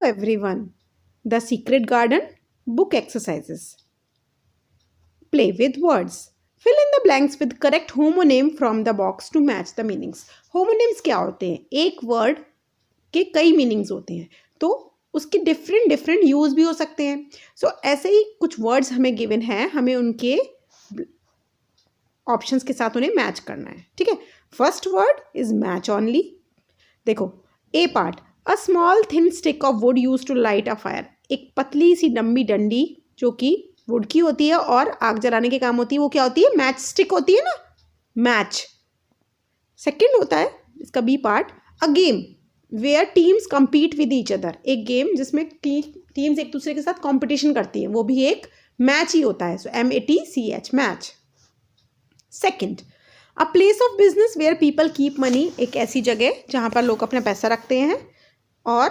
everyone. The Secret Garden book exercises. Play with words. Fill in the blanks with correct homonym from the box to match the meanings. Homonyms क्या होते हैं? एक word के कई meanings होते हैं, तो उसके डिफरेंट यूज भी हो सकते हैं. सो ऐसे ही कुछ वर्ड्स हमें गिवन है, हमें उनके ऑप्शंस के साथ उन्हें मैच करना है. ठीक है. First word is match only. देखो, a part, a small thin stick of wood use to light a fire. एक पतली सी लंबी डंडी जो कि वुड की होती है और आग जलाने के काम होती है, वो क्या होती है? मैच स्टिक होती है ना, मैच. सेकेंड होता है इसका B part, a game where teams compete with each other. एक गेम जिसमें टीम्स एक दूसरे के साथ कॉम्पिटिशन करती है, वो भी एक मैच ही होता है. So MATCH, match. Second, a place of business where people keep money. एक ऐसी जगह जहाँ पर लोग अपना पैसा रखते हैं. और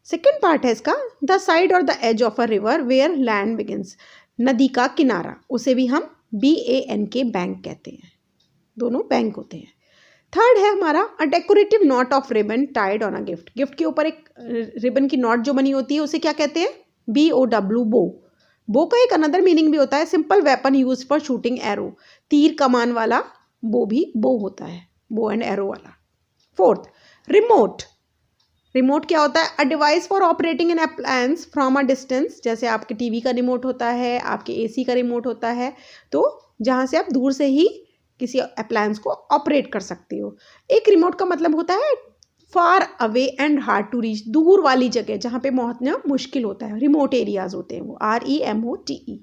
सेकेंड पार्ट है इसका, द साइड और the edge of a river where land begins. नदी का किनारा, उसे भी हम BANK, बैंक कहते हैं. दोनों बैंक होते हैं. थर्ड है हमारा, a decorative knot of ribbon tied on a gift. Gift के ऊपर एक रिबन की नॉट जो बनी होती है, उसे क्या कहते हैं? BOW, बो. बो का एक अनदर मीनिंग भी होता है, simple weapon use for shooting arrow. तीर कमान वाला बो भी बो होता है, बो एंड एरो वाला. Fourth, remote. रिमोट क्या होता है? A device for operating an appliance from a distance. जैसे आपके टीवी का रिमोट होता है, आपके AC का रिमोट होता है, तो जहाँ से आप दूर से ही किसी अप्लायंस को ऑपरेट कर सकते हो. एक रिमोट का मतलब होता है far away and hard to reach. दूर वाली जगह जहाँ पे पहुंचना मुश्किल होता है, रिमोट एरियाज होते हैं वो, REMOTE.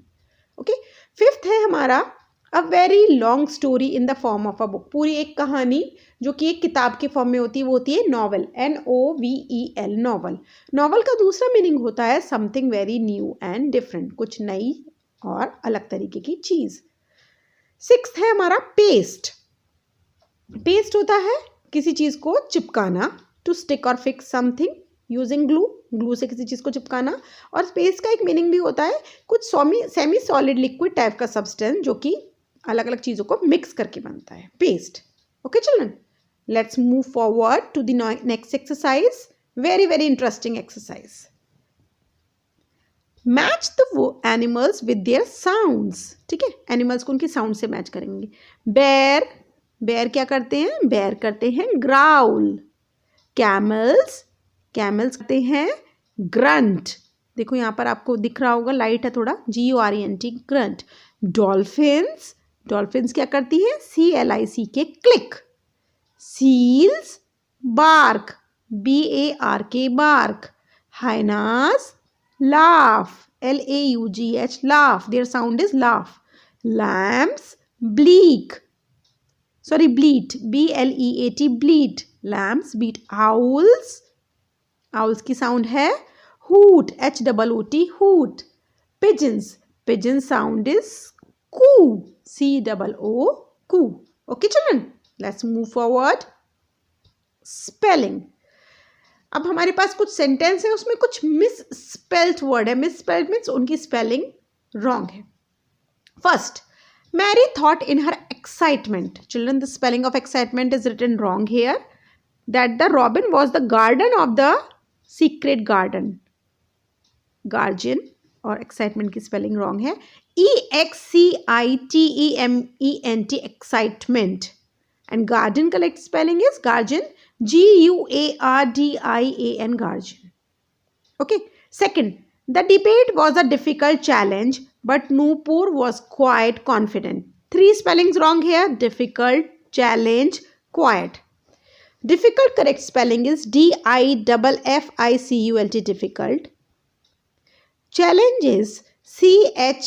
ओके. फिफ्थ है हमारा, a very long story in the form of a book. पूरी एक कहानी जो कि एक किताब के फॉर्म में होती है, वो होती है नॉवल, NOVEL, नॉवल. नॉवल का दूसरा मीनिंग होता है something very new and different, कुछ नई और अलग तरीके की चीज. सिक्स्थ है हमारा, पेस्ट. पेस्ट होता है किसी चीज को चिपकाना, टू स्टिक और fix something using glue. Glue से किसी चीज को चिपकाना. और पेस्ट का एक मीनिंग भी होता है कुछ सेमी सॉलिड लिक्विड टाइप का सब्सटेंस जो कि अलग अलग चीजों को मिक्स करके बनता है, paste. Okay children, let's move forward to the next exercise. Very interesting exercise. Match the animals with their sounds. ठीक है, एनिमल्स को उनके साउंड से मैच करेंगे. बेर, बेर क्या करते हैं? बेर करते हैं ग्राउल. कैमल्स, कैमल्स करते हैं ग्रंट. देखो यहाँ पर आपको दिख रहा होगा, लाइट है थोड़ा, GORENT, ग्रंट. डॉल्फिन्स, डॉल्फिन्स क्या करती है? CLICK, click. Seals, bark, BARK, bark. Hyenas, laugh, LAUGH, laugh. Their sound is laugh. Lambs, bleak. Sorry, bleat, BLEAT, bleat. Lambs beat. Owls, owls की sound है hoot, HOOT, hoot. Pigeons, pigeon sound is coo, COO, coo. Okay children, let's move forward. Spelling. अब हमारे पास कुछ sentence है, उसमें कुछ misspelled word है. Misspelled means उनकी स्पेलिंग रॉन्ग है. First, Mary thought in her excitement. Children, the spelling of excitement is written wrong here. That the robin was the garden of the secret garden. Guardian और excitement की spelling wrong है. EXCITEMENT, excitement. And garden का correct spelling is guardian, GUARDIAN, guardian. Okay. Second, the debate was a difficult challenge, but Noopur was quite confident. Three spellings wrong here: difficult, challenge, quiet. Difficult correct spelling is DIFFICULT, difficult. Challenge is CHALLENGE,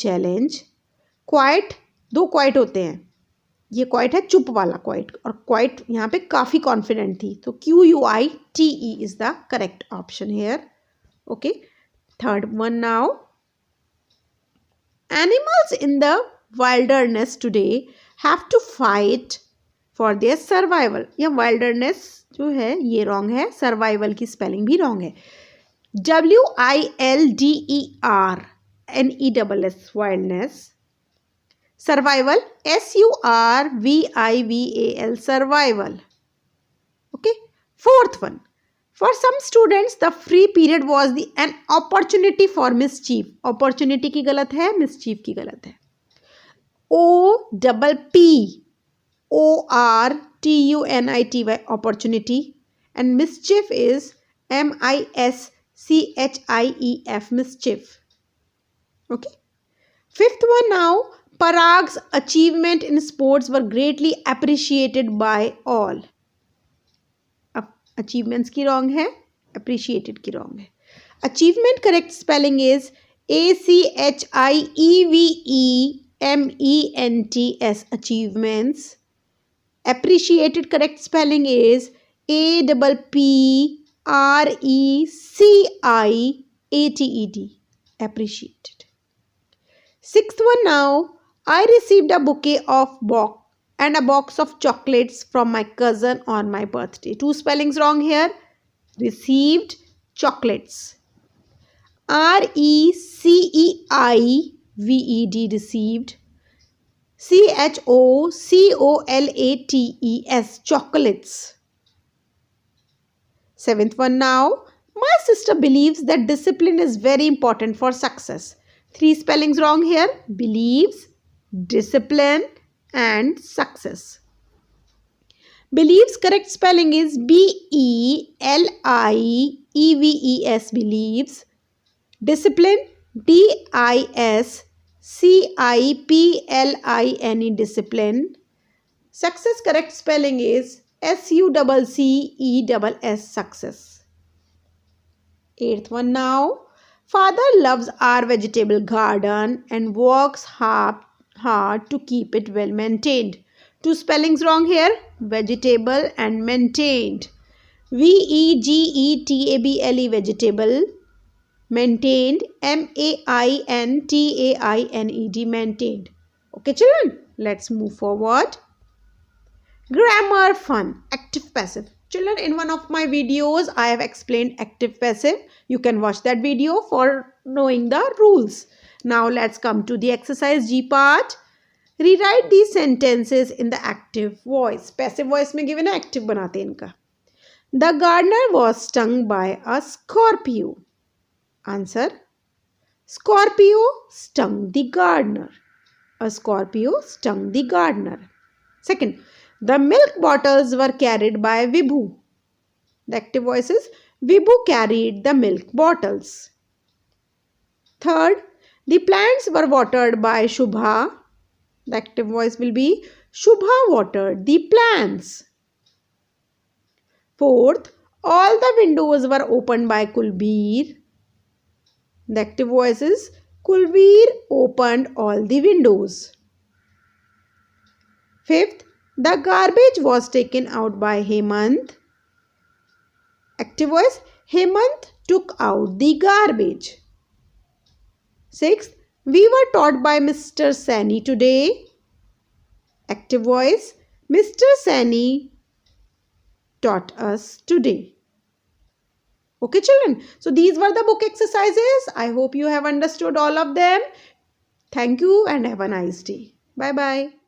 challenge. Quiet, दो quite होते हैं. ये quite है चुप वाला quite, और quite यहाँ पे काफ़ी कॉन्फिडेंट थी, तो QUITE is the correct option here. Okay. Third one now. Animals in the wilderness today have to fight for their survival. या वाइल्डरनेस जो है ये रॉन्ग है, सर्वाइवल की स्पेलिंग भी रॉन्ग है. WILDERNESS, wildness. Survival, SURVIVAL, survival. Okay. Fourth one. For some students, the free period was an opportunity for mischief. Opportunity की गलत है, mischief की गलत है. OPPORTUNITY, opportunity, and mischief is MISCHIEF, mischief. Okay. Fifth one now. Parag's achievement in sports were greatly appreciated by all. Achievements की wrong है, appreciated की wrong है. Achievement correct spelling is ACHIEVEMENTS, achievements. Appreciated correct spelling is APPRECIATED, appreciated. Sixth one now. I received a bouquet of and a box of chocolates from my cousin on my birthday. Two spellings wrong here. Received chocolates. RECEIVED, received. CHOCOLATES, chocolates. Seventh one now. My sister believes that discipline is very important for success. Three spellings wrong here. Believes, discipline, and success. Believes correct spelling is BELIEVES, believes. Discipline, DISCIPLINE, discipline. Success correct spelling is SUCCESS, success. Eighth one now. Father loves our vegetable garden and works hard to keep it well maintained. Two spellings wrong here. Vegetable and maintained. VEGETABLE, vegetable. Maintained, MAINTAINED, maintained. Okay children, let's move forward. Grammar fun. Active passive. Children, in one of my videos I have explained active passive. You can watch that video for knowing the rules. Now let's come to the exercise G part. Rewrite these sentences in the active voice. Passive voice में given है, active बनाते हैं इनका. The gardener was stung by a scorpio. Answer. Scorpio stung the gardener. A scorpio stung the gardener. Second. The milk bottles were carried by Vibhu. The active voice is Vibhu carried the milk bottles. Third. The plants were watered by Shubha. The active voice will be Shubha watered the plants. Fourth. All the windows were opened by Kulbir. The active voice is Kulbir opened all the windows. Fifth. The garbage was taken out by Hemant. Active voice, Hemant took out the garbage. Sixth. We were taught by Mr. Sani today. Active voice, Mr. Sani taught us today. Okay children, so these were the book exercises. I hope you have understood all of them. Thank you and have a nice day. Bye bye.